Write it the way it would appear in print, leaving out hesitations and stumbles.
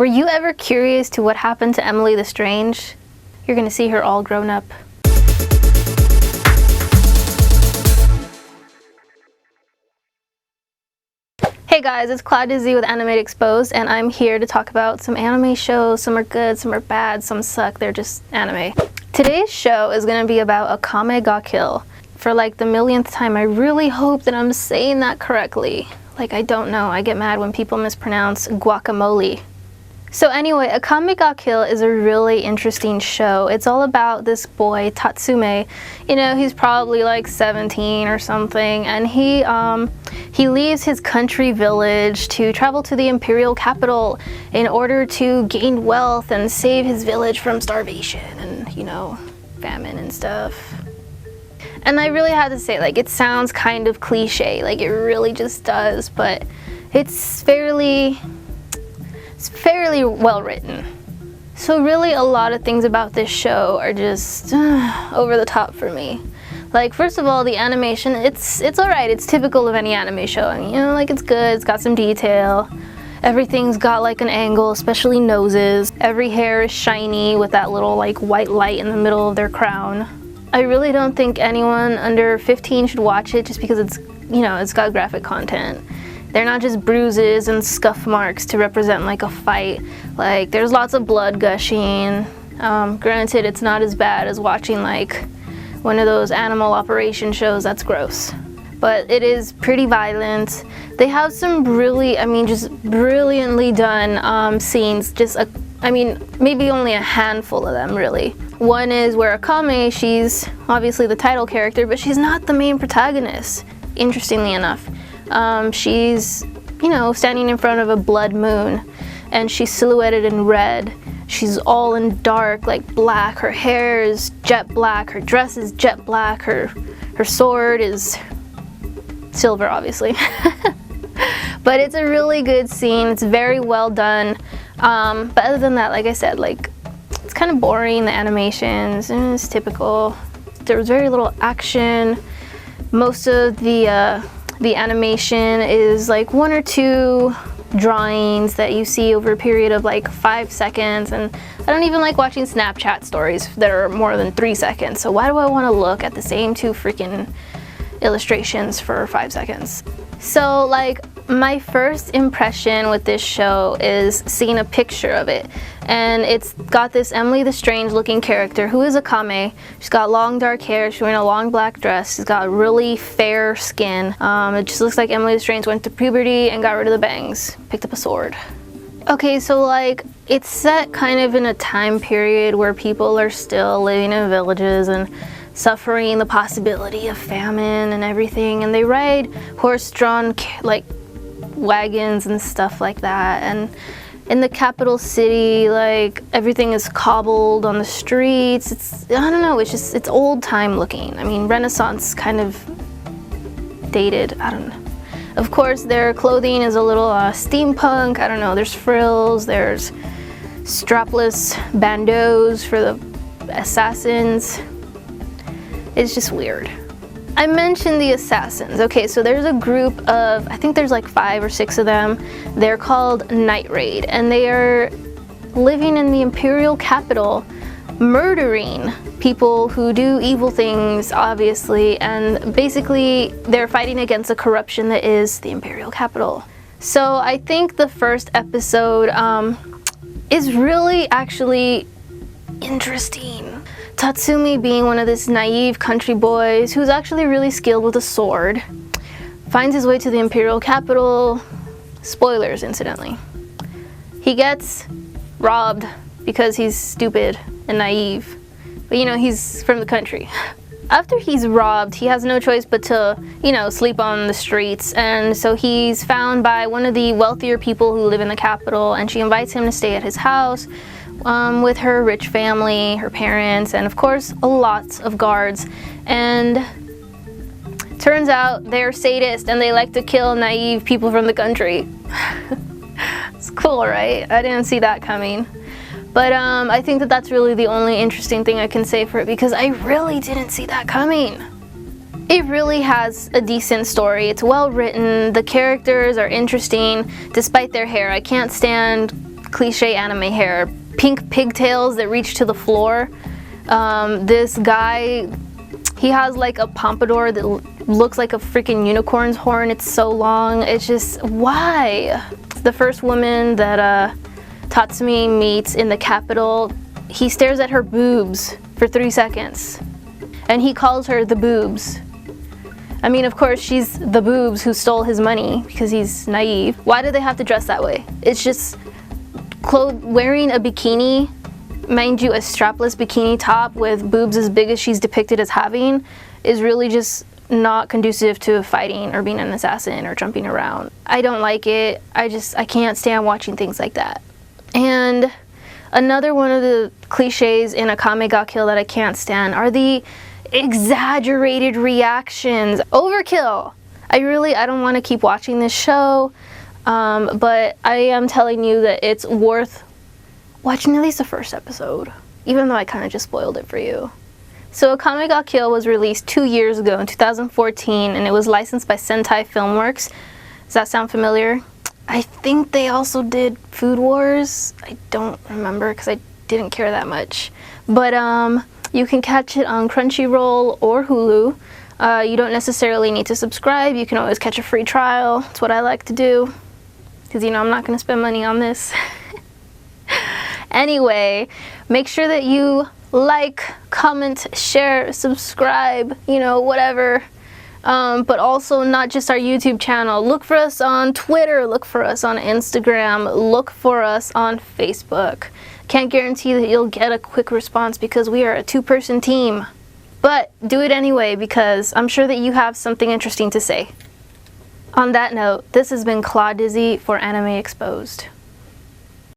Were you ever curious to what happened to Emily the Strange? You're gonna see her all grown up. Hey guys, it's Cloud Dizzy with Animate Exposed, and I'm here to talk about some anime shows. Some are good, some are bad, some suck, they're just anime. Today's show is gonna be about Akame ga Kill. For like the millionth time, I really hope that I'm saying that correctly. Like, I don't know, I get mad when people mispronounce guacamole. So anyway, Akame ga Kill is a really interesting show. It's all about this boy, Tatsume. You know, he's probably like 17 or something, and he leaves his country village to travel to the imperial capital in order to gain wealth and save his village from starvation and, you know, famine and stuff. And I really had to say, like, it sounds kind of cliche, like it really just does, but it's fairly well written. So really a lot of things about this show are just over the top for me. Like, first of all, the animation, it's alright, it's typical of any anime show. I mean, you know, like, it's good, it's got some detail. Everything's got like an angle, especially noses. Every hair is shiny with that little like white light in the middle of their crown. I really don't think anyone under 15 should watch it just because it's, you know, it's got graphic content. They're not just bruises and scuff marks to represent like a fight. Like, there's lots of blood gushing. Granted, it's not as bad as watching like one of those animal operation shows. That's gross. But it is pretty violent. They have some really, I mean, just brilliantly done scenes. I mean, maybe only a handful of them, really. One is where Akame, she's obviously the title character, but she's not the main protagonist, interestingly enough. She's, you know, standing in front of a blood moon, and she's silhouetted in red. She's all in dark, like black. Her hair is jet black, her dress is jet black, her sword is silver, obviously. But it's a really good scene, it's very well done. But other than that, like I said, like, it's kind of boring, the animations, and it's typical. There was very little action. Most of the animation is like one or two drawings that you see over a period of like 5 seconds, and I don't even like watching Snapchat stories that are more than 3 seconds, so why do I want to look at the same two freaking illustrations for 5 seconds? So like, my first impression with this show is seeing a picture of it, and it's got this Emily the Strange looking character who is Akame. She's got long dark hair, she's wearing a long black dress, she's got really fair skin. It just looks like Emily the Strange went to puberty and got rid of the bangs, picked up a sword. Okay, so like, it's set kind of in a time period where people are still living in villages and suffering the possibility of famine and everything, and they ride horse-drawn like wagons and stuff like that. And in the capital city, like, everything is cobbled on the streets. It's, I don't know, it's old time looking. I mean, Renaissance kind of dated, I don't know. Of course, their clothing is a little steampunk, I don't know, there's frills, there's strapless bandeaus for the assassins. It's just weird. I mentioned the assassins. Okay, so there's a group of, I think there's like 5 or 6 of them. They're called Night Raid, and they are living in the imperial capital, murdering people who do evil things, obviously, and basically they're fighting against the corruption that is the imperial capital. So I think the first episode is really actually interesting. Tatsumi, being one of this naive country boys who's actually really skilled with a sword, finds his way to the imperial capital. Spoilers, incidentally. He gets robbed because he's stupid and naive, but you know, he's from the country. After he's robbed, he has no choice but to, you know, sleep on the streets, and so he's found by one of the wealthier people who live in the capital, and she invites him to stay at his house with her rich family, her parents, and of course a lot of guards. And turns out they're sadists and they like to kill naive people from the country. It's cool, right? I didn't see that coming. But I think that that's really the only interesting thing I can say for it, because I really didn't see that coming. It really has a decent story. It's well written. The characters are interesting despite their hair. I can't stand cliche anime hair. Pink pigtails that reach to the floor. This guy, he has like a pompadour that looks like a freaking unicorn's horn. It's so long. It's just, why? The first woman that Tatsumi meets in the capital, he stares at her boobs for 3 seconds. And he calls her the boobs. I mean, of course, she's the boobs who stole his money because he's naive. Why do they have to dress that way? It's just wearing a bikini, mind you, a strapless bikini top with boobs as big as she's depicted as having, is really just not conducive to fighting or being an assassin or jumping around. I don't like it. I can't stand watching things like that. And another one of the cliches in Akame ga Kill that I can't stand are the exaggerated reactions. Overkill. I don't want to keep watching this show, but I am telling you that it's worth watching at least the first episode, even though I kind of just spoiled it for you. So Akame ga Kill was released 2 years ago in 2014, and it was licensed by Sentai Filmworks. Does that sound familiar? I think they also did Food Wars. I don't remember because I didn't care that much. But you can catch it on Crunchyroll or Hulu. You don't necessarily need to subscribe. You can always catch a free trial. That's what I like to do because, I'm not going to spend money on this. Anyway, make sure that you like, comment, share, subscribe, whatever. But also not just our YouTube channel. Look for us on Twitter, look for us on Instagram, look for us on Facebook. Can't guarantee that you'll get a quick response because we are a 2-person team. But do it anyway because I'm sure that you have something interesting to say. On that note, this has been Claw Dizzy for Anime Exposed.